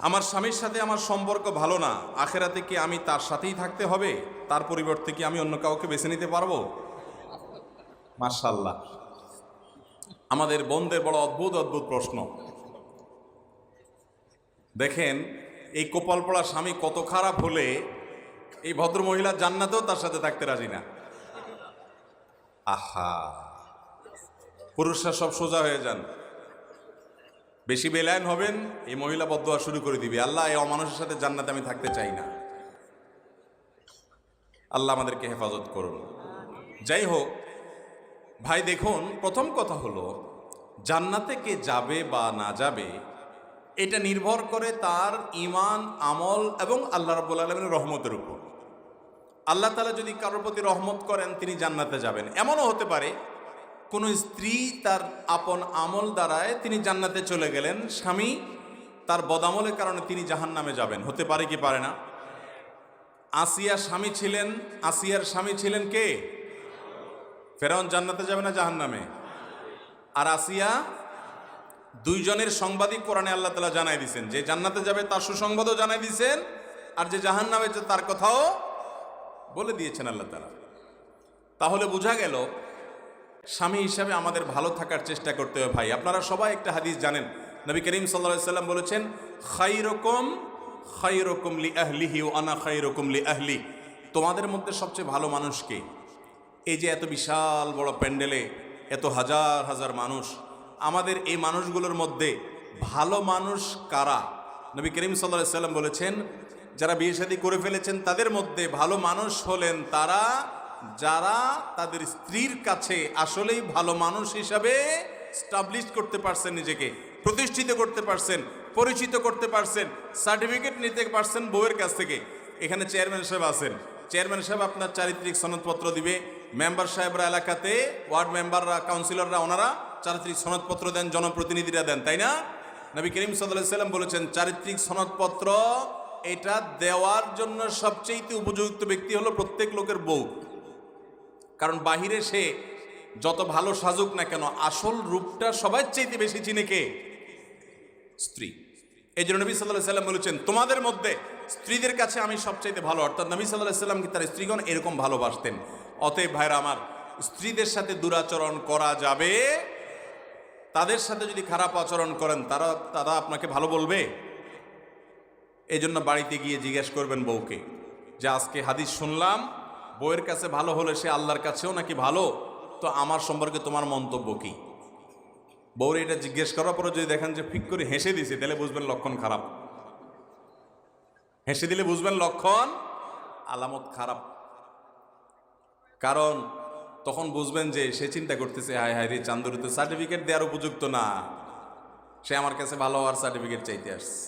আমার স্বামীর সাথে আমার সম্পর্ক ভালো না, আখেরাতে কি আমি তার সাথেই থাকতে হবে? তার পরিবর্তে কি আমি অন্য কাউকে বেছে নিতে পারবো? মাশাআল্লাহ, আমাদের বোনদের বড় অদ্ভুত অদ্ভুত প্রশ্ন। দেখেন, এই কপাল পড়া স্বামী কত খারাপ হলে এই ভদ্র মহিলা জান্নাতেও তার সাথে থাকতে রাজি না। আহা, পুরুষরা সব সোজা হয়ে যান, বেশি বেলায়ন হবেন, এই মহিলা বদদোয়া শুরু করে দিবে, আল্লাহ এই অমানুষের সাথে জান্নাতে আমি থাকতে চাই না। আল্লাহ আমাদেরকে হেফাজত করুন। যাই হোক ভাই, দেখুন, প্রথম কথা হলো জান্নাতে কে যাবে বা না যাবে এটা নির্ভর করে তার ঈমান, আমল এবং আল্লাহ রাব্বুল আলামিনের রহমতের উপর। আল্লাহ তাআলা যদি কারোর প্রতি রহমত করেন তিনি জান্নাতে যাবেন। এমনও হতে পারে কোনো স্ত্রী তার আপন আমল দ্বারায় তিনি জান্নাতে চলে গেলেন, স্বামী তার বদামলের কারণে তিনি জাহান্নামে যাবেন। হতে পারে কি পারে না? আসিয়ার স্বামী ছিলেন কে? ফেরাউন জান্নাতে যাবে না জাহান্নামে? আর আসিয়া, দুইজনের সংবাদই কোরআনে আল্লাহ তাআলা জানাই দিয়েছেন, যে জান্নাতে যাবে তার সুসংবাদও জানাই দিয়েছেন, আর যে জাহান্নামে যাবে তার কথাও বলে দিয়েছেন আল্লাহ তাআলা। তাহলে বোঝা গেল স্বামী হিসাবে আমাদের ভালো থাকার চেষ্টা করতে হবে। ভাই, আপনারা সবাই একটা হাদিস জানেন, নবী করিম সাল্লাল্লাহু আলাইহি সাল্লাম বলেছেন, খায়রুকুম লি আহলিহি ওয়া আনা খায়রুকুম লি আহলি। তোমাদের মধ্যে সবচেয়ে ভালো মানুষ কে? এই যে এত বিশাল বড় প্যান্ডেলে এত হাজার হাজার মানুষ, আমাদের এই মানুষগুলোর মধ্যে ভালো মানুষ কারা? নবী করিম সাল্লাল্লাহু আলাইহি সাল্লাম বলেছেন, যারা বিয়ে শাদী করে ফেলেছেন তাদের মধ্যে ভালো মানুষ হলেন তারা যারা তাদের স্ত্রীর কাছে আসলেই ভালো মানুষ হিসাবে স্টাবলিশ করতে পারছেন, নিজেকে প্রতিষ্ঠিত করতে পারছেন, পরিচিত করতে পারছেন, সার্টিফিকেট নিতে পারছেন বউয়ের কাছ থেকে। এখানে চেয়ারম্যান সাহেব আছেন, চেয়ারম্যান সাহেব আপনার চারিত্রিক সনদপত্র দিবে, মেম্বার সাহেবরা এলাকাতে, ওয়ার্ড মেম্বাররা, কাউন্সিলররা, ওনারা চারিত্রিক সনদপত্র দেন, জনপ্রতিনিধিরা দেন, তাই না? নবী করিম সাল্লাল্লাহু আলাইহি সাল্লাম বলেছেন, চারিত্রিক সনদপত্র এটা দেওয়ার জন্য সবচেয়ে উপযুক্ত ব্যক্তি হলো প্রত্যেক লোকের বউ। কারণ বাহিরে সে যত ভালো সাজুক না কেন, আসল রূপটা সবার চাইতে বেশি চিনে কে? স্ত্রী। এই জন্য নবী সাল্লাল্লাহু আলাইহি সাল্লাম বলেছেন, তোমাদের মধ্যে স্ত্রীদের কাছে আমি সবচাইতে ভালো। অর্থাৎ নবী সাল্লাল্লাহু আলাইহি সাল্লামকে তার স্ত্রীগণ এরকম ভালোবাসতেন। অতএব ভাইরা আমার, স্ত্রীদের সাথে দুরাচরণ করা যাবে, তাদের সাথে যদি খারাপ আচরণ করেন তারা আপনাকে ভালো বলবে? এই জন্য বাড়িতে গিয়ে জিজ্ঞেস করবেন বউকে, যে আজকে হাদিস শুনলাম, বউয়ের কাছে ভালো হলে সে আল্লাহর কাছেও নাকি ভালো, তো আমার সম্পর্কে তোমার মন্তব্য কি? বউরে এটা জিজ্ঞেস করার পরে যদি দেখেন যে ফিক করে হেসে দিছে, তাহলে বুঝবেন লক্ষণ খারাপ। হেসে দিলে বুঝবেন লক্ষণ, আলামত খারাপ। কারণ তখন বুঝবেন যে সে চিন্তা করতেছে, হায় হায় রে, চান্দুরিতে সার্টিফিকেট দেওয়ার উপযুক্ত না, সে আমার কাছে ভালো হওয়ার সার্টিফিকেট চাইতে আসছে।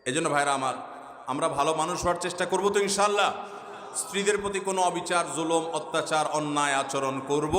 এই জন্য ভাইরা আমার, আমরা ভালো মানুষ হওয়ার চেষ্টা করবো তো ইনশাআল্লাহ। স্ত্রীদের প্রতি কোনো অবিচার, জুলুম, অত্যাচার, অন্যায় আচরণ করব